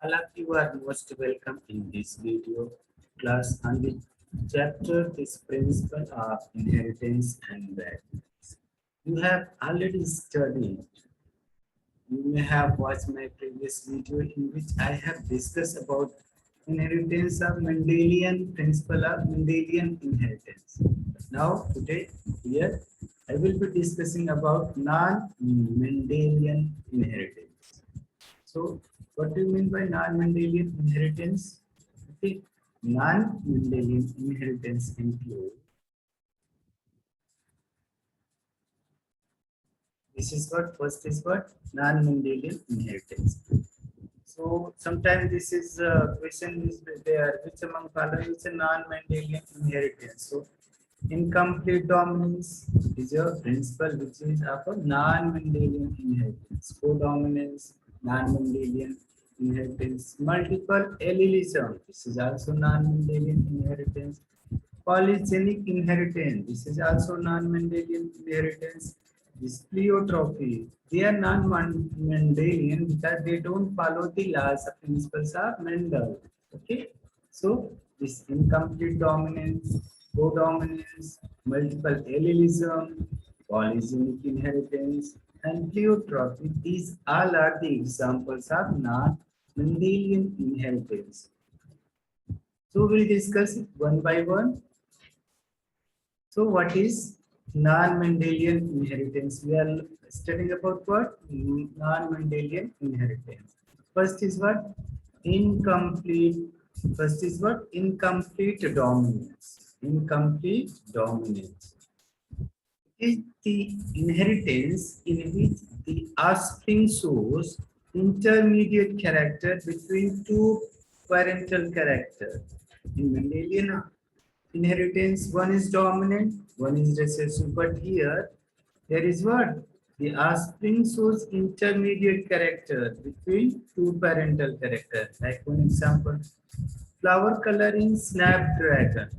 All of you are most welcome in this video class on the chapter this principle of inheritance and values. You have already studied. You may have watched my previous video in which I have discussed about inheritance of Mendelian principle of Mendelian inheritance. Now today here I will be discussing about non-Mendelian inheritance. So, what do you mean by non-Mendelian inheritance? Okay, non-Mendelian inheritance include this is what first is what non-Mendelian inheritance. So sometimes this is question is there which among following is a non-Mendelian inheritance. So incomplete dominance is a principle which is of a non-Mendelian inheritance. Codominance, non-Mendelian inheritance. Multiple allelism, this is also non-Mendelian inheritance. Polygenic inheritance, this is also non-Mendelian inheritance. This pleiotropy, they are non-Mendelian because they don't follow the laws of principles of Mendel. Okay, so this incomplete dominance, codominance, multiple allelism, polygenic inheritance, and pleiotropy. These all are the examples of non-Mendelian inheritance. So we'll discuss it one by one. So what is non-Mendelian inheritance? We are studying about what? Non-Mendelian inheritance. First is what? Incomplete. First is what? Incomplete dominance. Incomplete dominance. It is the inheritance in which the offspring shows intermediate character between two parental characters. In Mendelian inheritance, one is dominant, one is recessive, but here there is what? The offspring shows intermediate character between two parental characters. Like one example, flower color in snapdragon.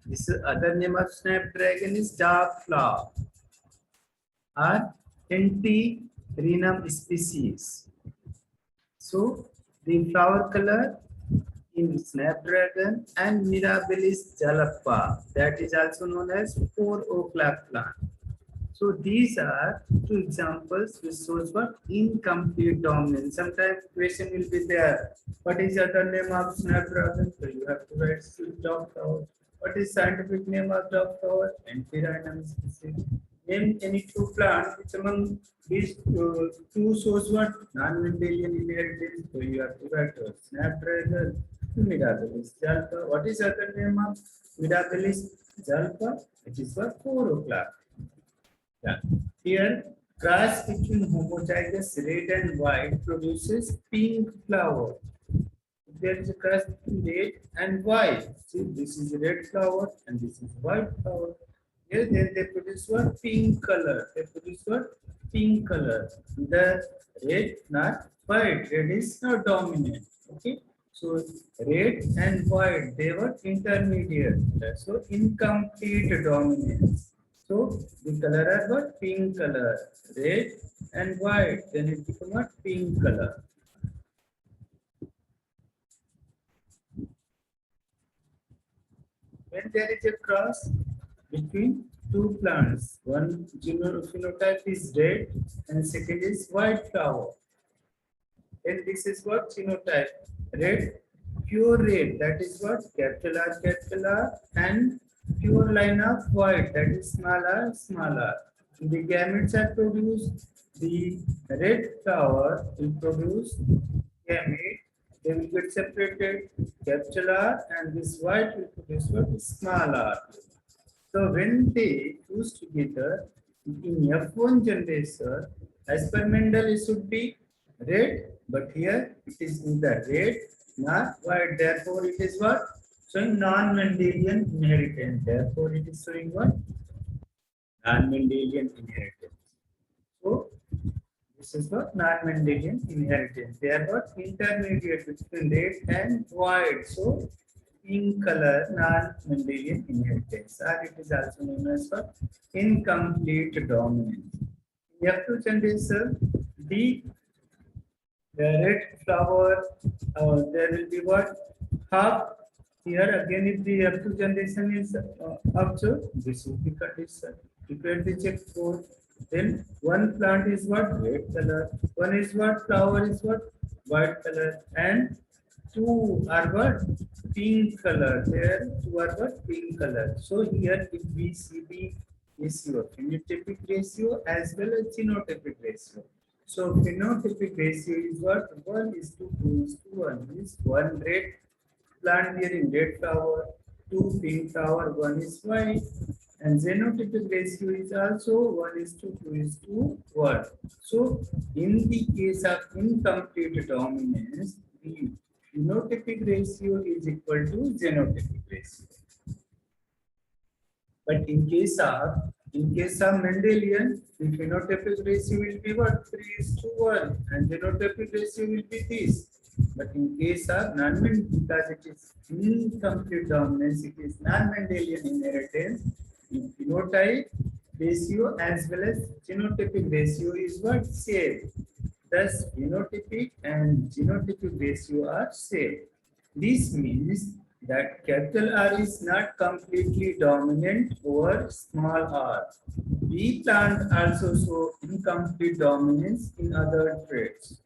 This other name of snapdragon is dark flower or Antirrhinum species. So the flower color in snapdragon and Mirabilis jalapa, that is also known as 4 o'clock plant. So these are two examples which shows what incomplete dominance. Sometimes question will be there. What is the other name of snapdragon? So you have to write dog flower. What is scientific name of dog flower? Antirrhinum species. Name any two plants which among these two shows what non-Mendelian inheritance. So you have to write snapdragon, Mirabilis jalpa. What is the other name of Mirabilis jalpa? It is for 4 o'clock. Yeah. Here, cross between homozygous red and white produces pink flower. There is a cross between red and white. See, this is red flower and this is white flower. Here, then they produce what? Pink color. They produce what? Pink color. The red, not white. Red is not dominant. Okay. So red and white, they were intermediate. So incomplete dominance. So the color are what? Pink color, red and white. Then it becomes what? Pink color. When there is a cross between two plants, one phenotype is red and second is white flower. Then this is what phenotype? Red, pure red. That is what? Capital R, and pure line of white. That is small r. The gametes are produced. The red flower will produce gamete. They will get separated. Capital R, and this white will produce what? Small r. So when they fuse together in F1 generation, as per Mendel, it should be red, but here it is neither red nor white. Therefore, it is what? Showing non-Mendelian inheritance. Therefore, it is showing what? Non-Mendelian inheritance. So, this is what non-Mendelian inheritance. They are what? Intermediate between red and white. So, pink color non-Mendelian inheritance, or it is also known as what? Incomplete dominance. In F2 generation, The red flower, there will be what? Half. Here again, if the F2 generation is up to, this is the condition. Prepare the check code. Then one plant is what? Red color. One is what? Flower is what? White color. And two are what? Pink color. There, two are what? Pink color. So here, if we see the ratio, phenotypic ratio as well as genotypic ratio. So phenotypic ratio is what? 1 is to 2 is to 1. Is 1 red plant bearing red flower, 2 pink flower, 1 is white. And genotypic ratio is also 1 is to 2 is to 1. So in the case of incomplete dominance, the phenotypic ratio is equal to genotypic ratio. But in case of Mendelian, the phenotypic ratio will be what? 3 is to 1, and genotypic ratio will be this. But in case of non-Mendelian, because it is incomplete dominance, it is non-Mendelian inheritance, the phenotype ratio as well as genotypic ratio is what? Same. Thus, phenotypic and genotypic ratio are same. This means that capital R is not completely dominant over small r. B plant also show incomplete dominance in other traits.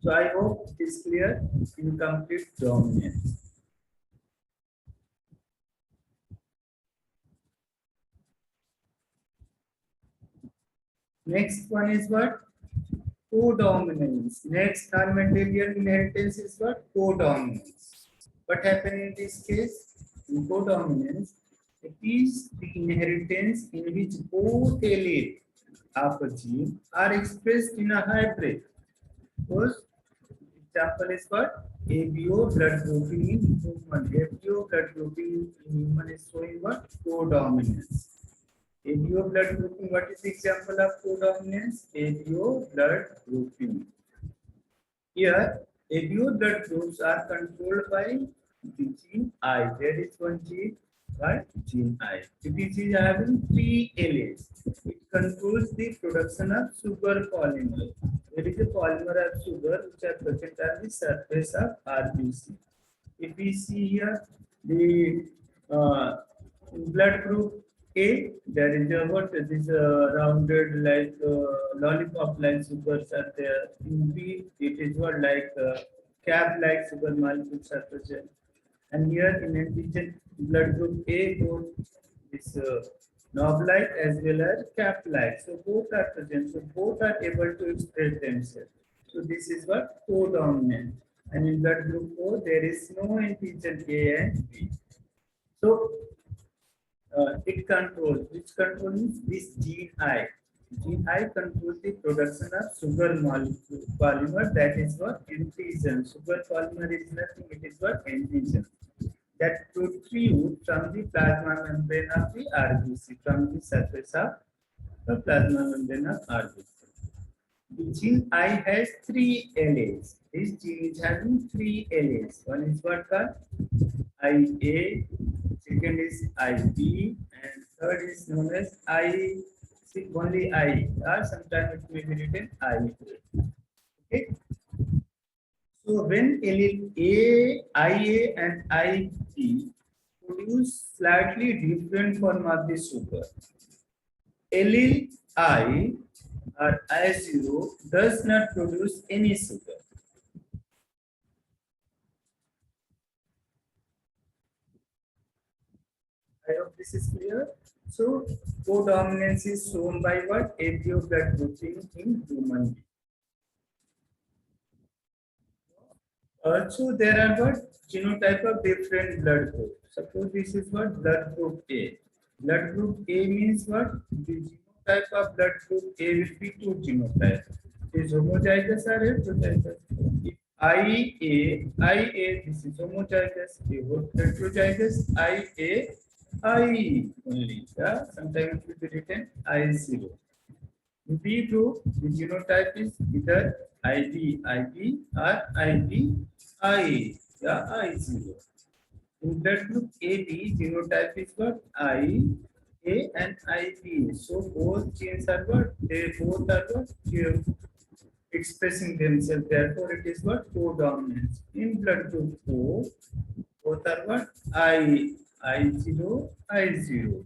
So I hope it is clear. Incomplete dominance. Next one is what? Codominance. Next non-Mendelian inheritance is what? Codominance. What happened in this case? In codominance, it is the inheritance in which both alleles of a gene are expressed in a hybrid. Suppose example is what? ABO blood grouping in human. ABO blood grouping in human is showing what? Codominance. ABO blood grouping, what is the example of codominance? ABO blood grouping. Here, ABO blood groups are controlled by the gene I. There is one gene, right? Gene I. This is having 3 alleles. It controls the production of sugar polymer. There is a polymer of sugar which are present on the surface of RBC. If we see here the blood group A, there is a what? This rounded like lollipop like sugars are there. In B, it is what like cap like sugar molecules are present. And here in antigen blood group A, both this knob like as well as cap like. So both are present. So both are able to express themselves. So this is what codominant. And in blood group O, there is no antigen A and B. So it controls, which controls this gene I. Gene I controls the production of sugar molecule polymer, that is what? Antigen. Sugar polymer is nothing, it is what? Antigen. That protrude from the plasma membrane of the RBC, from the surface of the plasma membrane of RBC. The gene I has 3 alleles. This gene is having 3 alleles. One is what called IA, second is IB, and third is known as I, only I, or sometimes it may be written IA. Okay. So when allele A, IA, and IB produce slightly different form of the sugar, allele I or I0 does not produce any sugar. I hope this is clear. So codominance is shown by what? ABO blood grouping in human being. Also, there are what? Genotype of different blood group. Suppose this is what? Blood group A. Blood group A means what? The genotype of blood group A will be 2 genotypes. Is homozygous or heterozygous? If IA, this is homozygous. Heterozygous, IA, I only. Yeah? Sometimes it will be written I0. In B group, the genotype is either IB, or IB, I. Yeah, I0. In blood group AB, genotype is what? I, A, and IB. So both genes are what? They both are what? It expressing themselves. Therefore, it is what codominance. In blood group O, both are what I0, I0.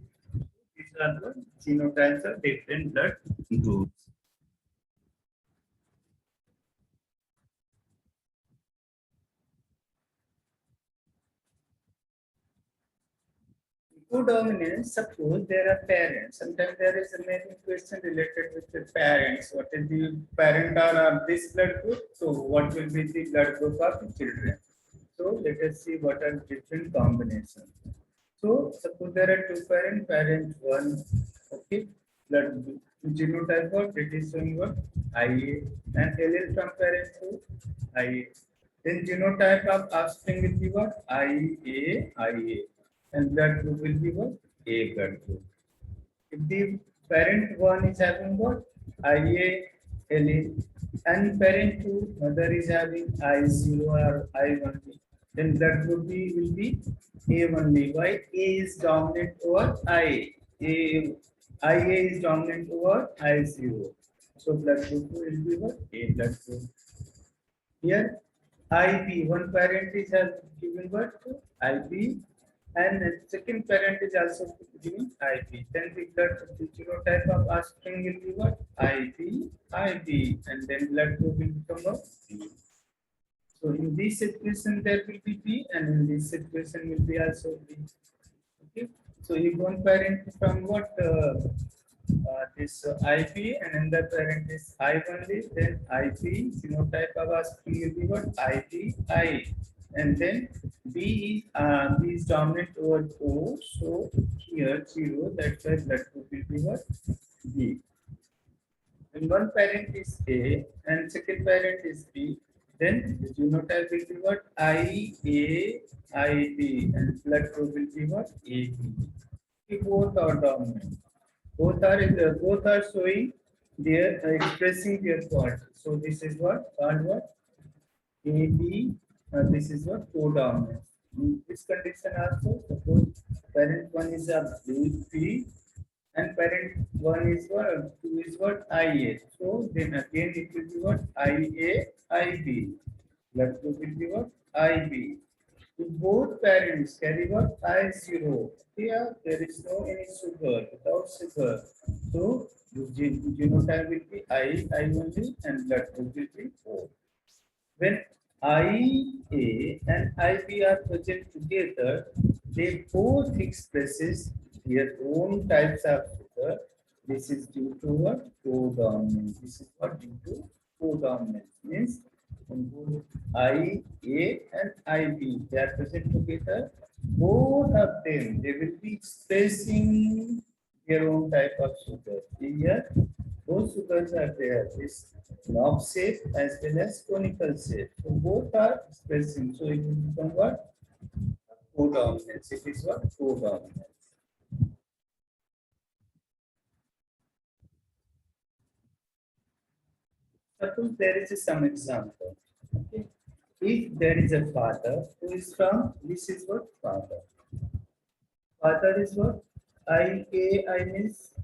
These are the genotypes of different blood groups. Codominance, suppose there are parents. Sometimes there is a many question related with the parents. What is the parent are this blood group? So what will be the blood group of the children? So let us see what are different combinations. So suppose there are two parent one, okay, blood group. Genotype what it is showing what IA and allele from parent two IA. Then genotype of offspring will be what IA, and blood group will be what A blood group. If the parent one is having what IA allele and parent two mother is having I0 or I1B, then blood group B will be A1B. Why A is dominant over I? IA is dominant over I0. So blood group will be what A blood group. Here IP, one parent is given birth to IP, and the second parent is also giving IP. Then the blood, the genotype of offspring will be what IP, and then blood group will become what B. So in this situation there will be B, and in this situation will be also B. Okay. So if one parent from what this IP and another parent is I only, then IP genotype of offspring will be what I, and then B is dominant over O, so here 0, that's why blood group will be what B. When one parent is A and second parent is B, then the genotype will be what IB, and blood group will be what AB. Both are dominant. Both are showing their expressing their part. So this is what called what AB. This is what codominance. In this condition also, suppose parent one is a B and parent one is what two is what IA. So then again it will be what IA IB. Blood group will be what IB. If both parents carry what I0, here there is no any sugar, without sugar. So the genotype will be I only, and blood group will be O. When IA and IB are present together, they both expresses their own types of sugar. This is due to what codominance. This is what due to codominance means. And both I, A and IB, they are present together. Both of them, they will be expressing their own type of sugar. Here, both sugars are there. This knob shape as well as conical shape. So both are expressing. So it will become what? Codominance. It is what? Codominance. Suppose there is some example. Okay. If there is a father who is from, this is what father. Father is what? I means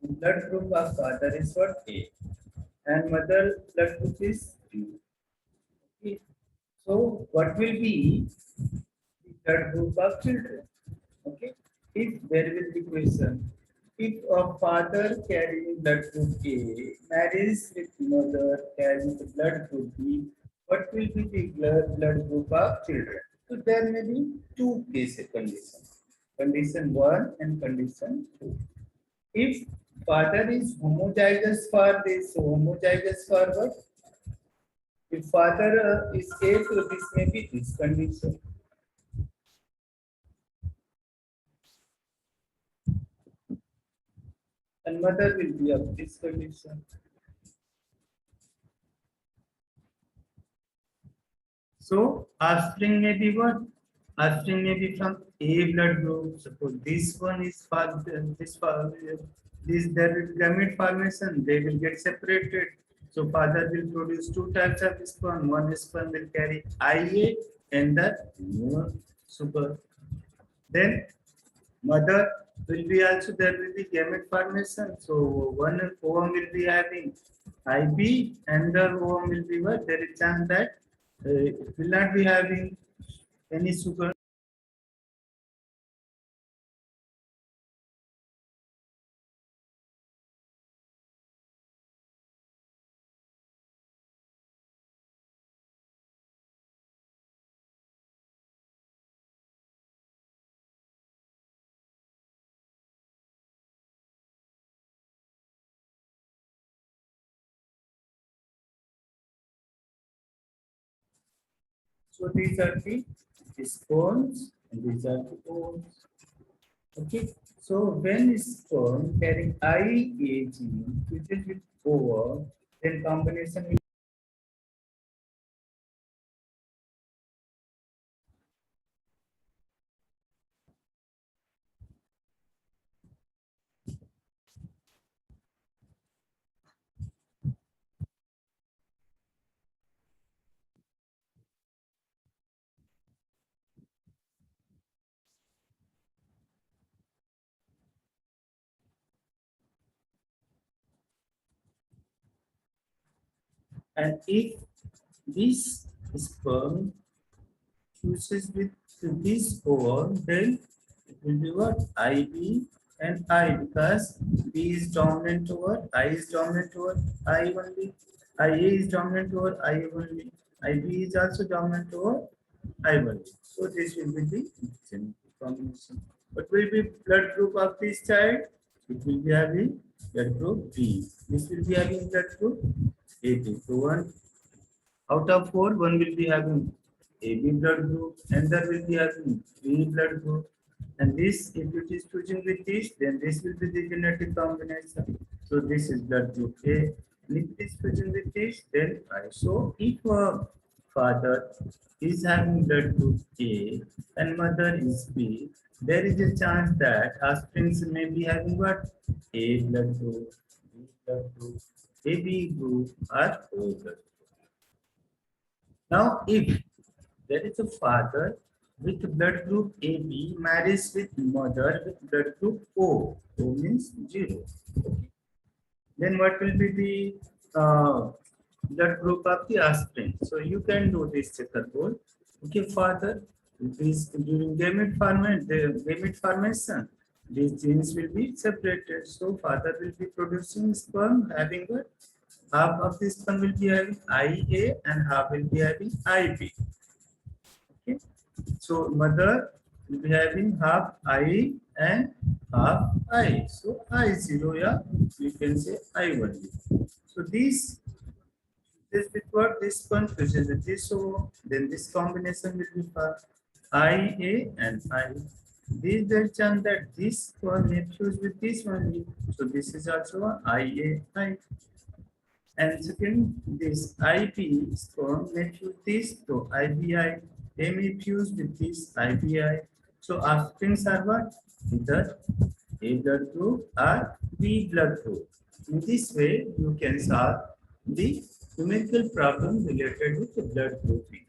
blood group of father is what A. And mother blood group is B. Okay. So what will be the blood group of children? Okay. If there will be question, if a father carrying blood group A marries with mother carrying the blood group B, what will be the blood group of children? So there may be two case conditions. Condition 1 and condition 2. If father is homozygous for this, homozygous for what? If father is A, so this may be this condition. And mother will be of this condition. So offspring may be what? Offspring may be from A blood group. Suppose this one is for this there will gamete formation, they will get separated. So father will produce two types of sperm. One sperm will carry IA and the super. Then Mother will be also there will be gamete formation. So one ovum will be having IB and the ovum will be what? There is chance that it will not be having any sugar. So these are the sperms and these are the ovules. Okay. So when sperm carrying IAG fuses with ovum, then combination will. And if this sperm fuses with this ovum, then it will be what? IB and I, because B is dominant over I is dominant over I only. IA is dominant over I only. IB is also dominant over I only. So this will be the genetic combination. What will be blood group of this child? It will be having blood group B. This will be having blood group AB. So one out of four, one will be having AB blood group, and there will be having B blood group. And this, if it is fusing with this, then this will be the genetic combination. So this is blood group A. And if it is fusing with this, then I. So if a father is having blood group A and mother is B, there is a chance that offsprings may be having what? A blood group, B blood group, AB group, or O blood. Now, if there is a father with blood group AB marries with mother with blood group O, O means 0. Then what will be the blood group of the offspring? So you can do this checkerboard. Okay, father, this during gamete formation, these genes will be separated. So father will be producing sperm having what? Half of this sperm will be having IA and half will be having IB. Okay. So mother will be having half I and half I. So I zero, yeah, you can say I only. So this with what this one fuses with this, so then this combination will be for I A and I. This the chance that this one may fuse with this one. So this is also a I A I. And second, this IP sperm may fuse this to IBI. They may fuse with this IBI. So offsprings are what? Either A blood group or B blood group. In this way, you can solve the numerical problem related with the blood grouping.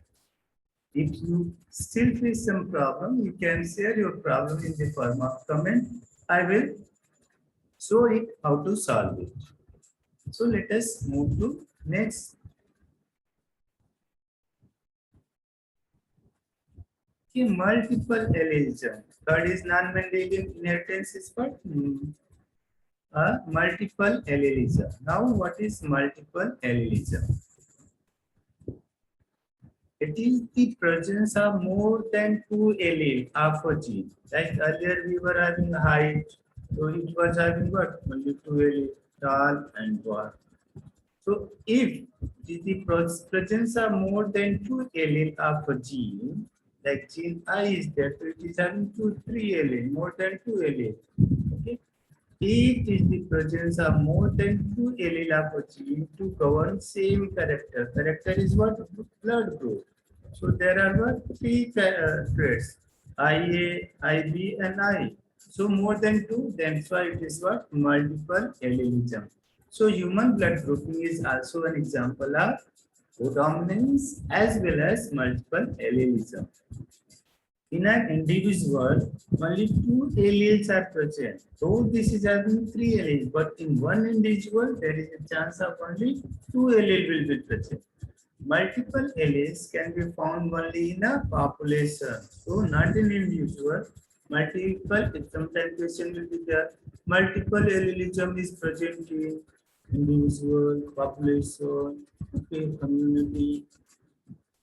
If you still face some problem, you can share your problem in the form of comment. I will show it how to solve it. So let us move to next. Okay, multiple allelism. Third is non-Mendelian inheritance is what? Multiple allelism. Now, what is multiple allelism? It is the presence of more than two alleles of a gene. Like earlier we were having height, so it was having what? Only two alleles, tall and dwarf. So if the presence of more than two allele of a gene, like gene I is there, so it is having three allele, more than two allele. Okay. If is the presence of more than two allele of a gene to govern same character. Character is what? Blood group. So there are what? Three traits: IA, IB, and I. So more than two, that's why it is what? Multiple allelism. So human blood grouping is also an example of codominance as well as multiple allelism. In an individual, only two alleles are present. Though this is having three alleles, but in one individual, there is a chance of only two alleles will be present. Multiple alleles can be found only in a population. So not in individual. Multiple, sometimes question will be there. Multiple allelism is present in individual, population, okay, community.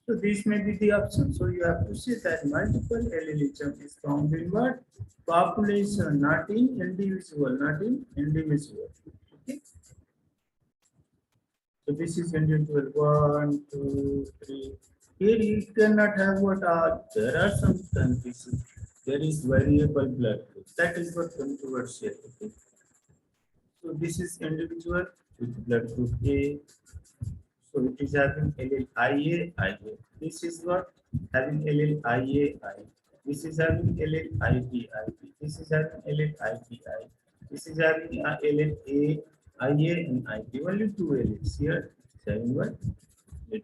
So this may be the option. So you have to say that multiple allelism is found in what? Population, not in individual, not in individual. Okay. So this is individual 1, 2, 3. Here you cannot have what are. There are some conditions. There is variable blood group. That is what controversial. Okay. So this is individual with blood group A. So it is having allele IA, IA. This is what having allele IA, I. This is having allele IB, IB. This is having allele IB, I. This is having allele A, IA and IB. Only two alleles here. Having what?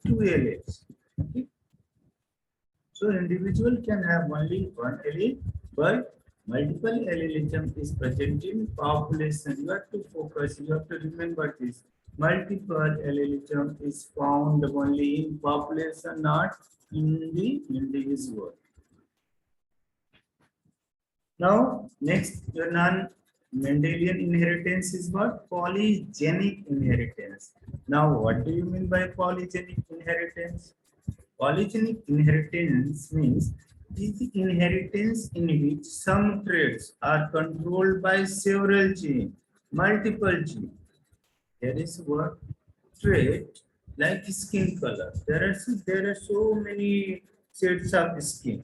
Two alleles. Okay. So individual can have only one allele, but multiple allelism is present in population. You have to focus, you have to remember this. Multiple allelism is found only in population, not in the individual. Now, next, your non-Mendelian inheritance is what? Polygenic inheritance. Now, what do you mean by polygenic inheritance? Polygenic inheritance means is the inheritance in which some traits are controlled by several genes, multiple genes. There is what trait like skin color. There are so many shades of skin.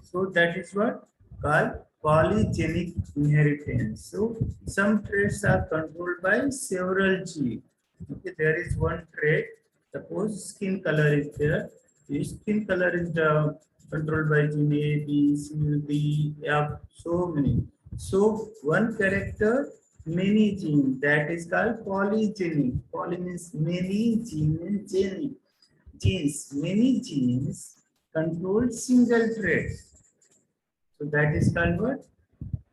So that is what called polygenic inheritance. So some traits are controlled by several genes. Okay, there is one trait. Suppose skin color is there. The skin color is controlled by gene A, B, C, D, F, so many. So one character, many genes. That is called polygenic. Poly means many, gene means genes. Many genes control single traits. So that is called what?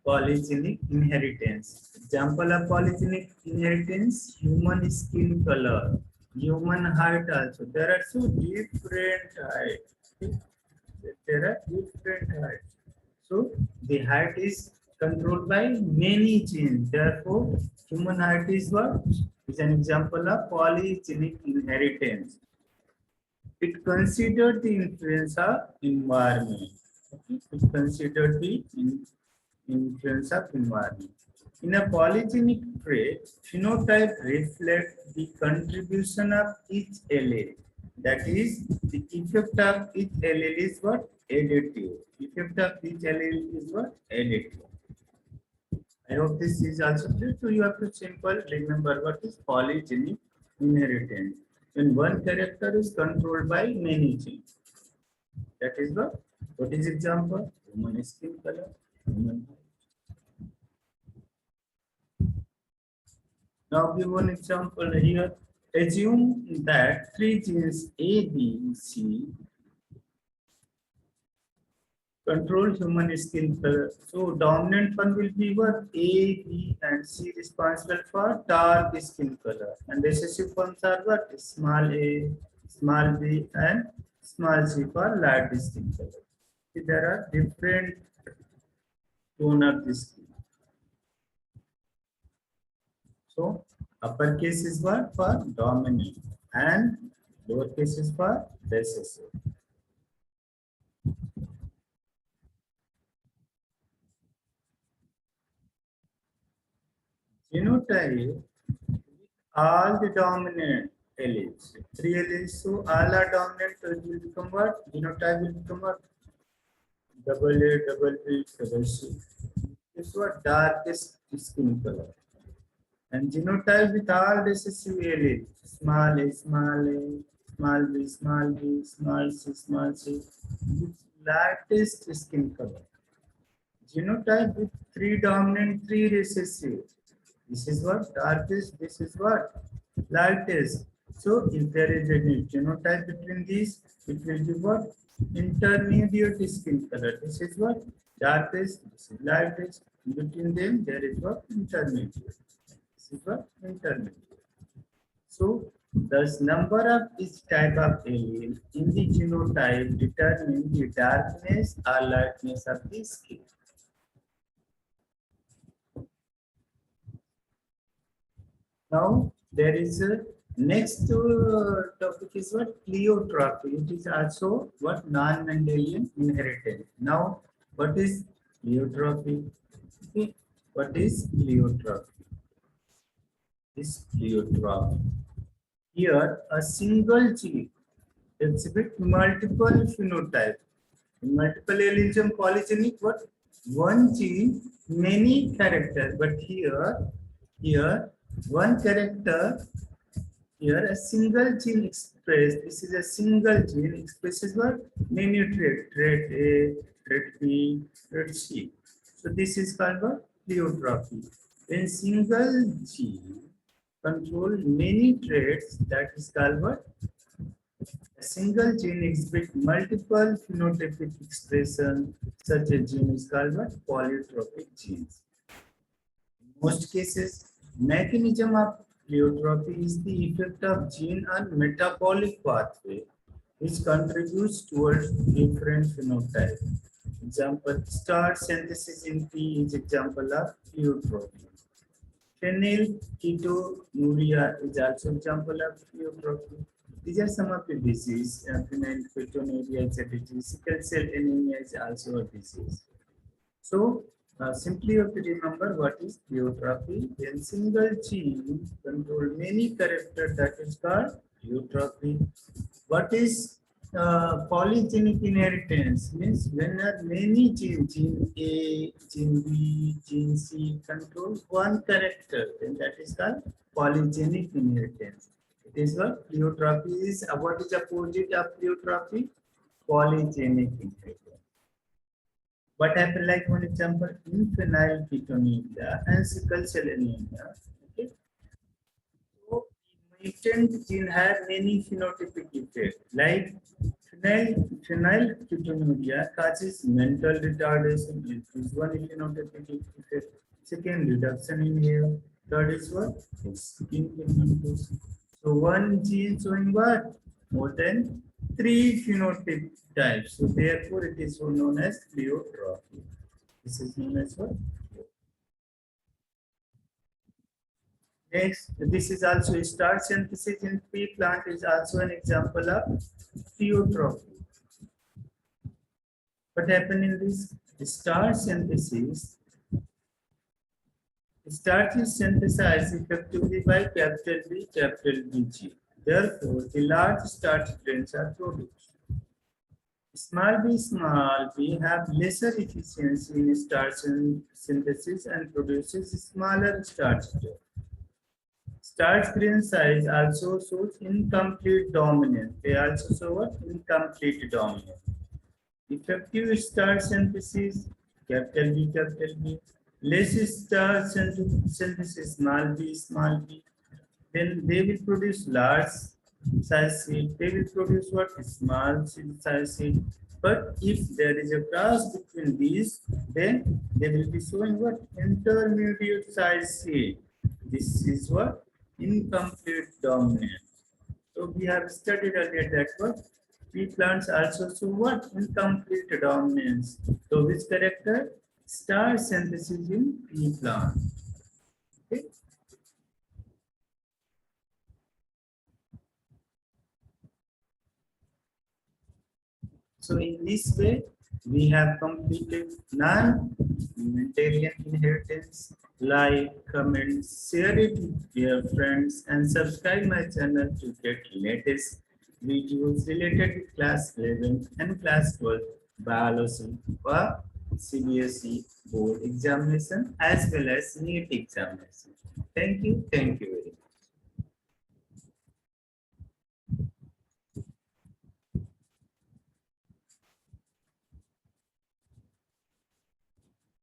Polygenic inheritance. Example of polygenic inheritance, human skin color, human height also. There are so different heights. There are different heights. So the height is controlled by many genes. Therefore, human height is what? Is an example of polygenic inheritance. It considered the influence of environment. Okay? It considered the influence of environment. In a polygenic trait, phenotype reflects the contribution of each allele. That is, the effect of each allele is what? Additive. Effect of each allele is what? Additive. I hope this is also clear. So you have to simple remember what is polygenic inheritance. When one character is controlled by many genes. That is what is example? Human skin color, human. Now give one example here. Assume that three genes A, B, C control human skin color. So dominant one will be what? A, B, and C responsible for dark skin color. And recessive ones are what? Small a, small b, and small c for light skin color. See, there are different tone of the skin. So uppercase is what? For dominant, and lowercase is for recessive. Genotype, all the dominant alleles, three alleles, so all are dominant, so it will become what? Genotype will become what? Double A, double B, double C. This is what? Darkest skin color. And genotype with all recessive alleles, small a, small a, small b, small b, small c, with lightest skin color. Genotype with three dominant, three recessive. This is what? Darkest, this is what? Lightest. So if there is a genotype between these, it will be what? Intermediate skin color. This is what? Darkest, this is lightest. Between them, there is what? Intermediate. This is what? Intermediate. So the number of each type of allele in the genotype determine the darkness or lightness of the skin. Now there is a next topic is what? Pleiotropy. It is also what? Non-Mendelian inheritance. Now what is pleiotropy? Okay. What is pleiotropy? This pleiotropy. Here a single gene exhibit multiple phenotype. In multiple allelism polygenic, what? One gene, many character, but here one character, here a single gene expressed. This is a single gene expresses what? Many trait A, trait B, trait C. So this is called what? Pleiotropy. When single gene control many traits, that is called what? A single gene exhibits multiple phenotypic expression. Such a gene is called what? Polytropic genes. In most cases, mechanism of pleiotropy is the effect of gene on metabolic pathway, which contributes towards different phenotype. Example: starch synthesis in tea is example of pleiotropy. Phenylketonuria is also example of pleiotropy. These are some of the disease. Phenylketonuria is a disease. Sickle cell anemia is also a disease. So simply you have to remember what is pleiotropy. When single gene control many characters, that is called pleiotropy. What is polygenic inheritance? Means when there are many genes, gene A, gene B, gene C control one character, then that is called polygenic inheritance. It is what pleiotropy is. What is opposite of pleiotropy? Polygenic inheritance. What happened, like one example, in phenylketonuria and sickle cell anemia. Okay. So mutant gene have many phenotypic effects. Like phenylketonuria causes mental retardation. It is one phenotypic effect. Second, reduction in hair. Third is what? Skin pigmentation. So one gene showing what? More than 3 phenotype types. So therefore it is known as pleiotropy. This is known as what? Next, this is also starch synthesis in pea plant is also an example of pleiotropy. What happened in this starch synthesis? Starch is synthesized effectively by capital B gene. Therefore, the large starch grains are produced. Small b have lesser efficiency in starch synthesis and produces smaller starch grain. Starch grain size also shows incomplete dominance. They also show what? Incomplete dominance. Effective starch synthesis, capital B. Less starch synthesis, small b, then they will produce large size seed. They will produce what? Small size seed. But if there is a cross between these, then they will be showing what? Intermediate size seed. This is what? Incomplete dominance. So we have studied earlier that what? Pea plants also show what? Incomplete dominance. So which character? Starch synthesis in pea plant. Okay. So in this way, we have completed non-Mendelian inheritance. Like, comment, share it with your friends, and subscribe my channel to get latest videos related to class 11 and class 12 biology for CBSE board examination as well as NEET examination. Thank you. Thank you.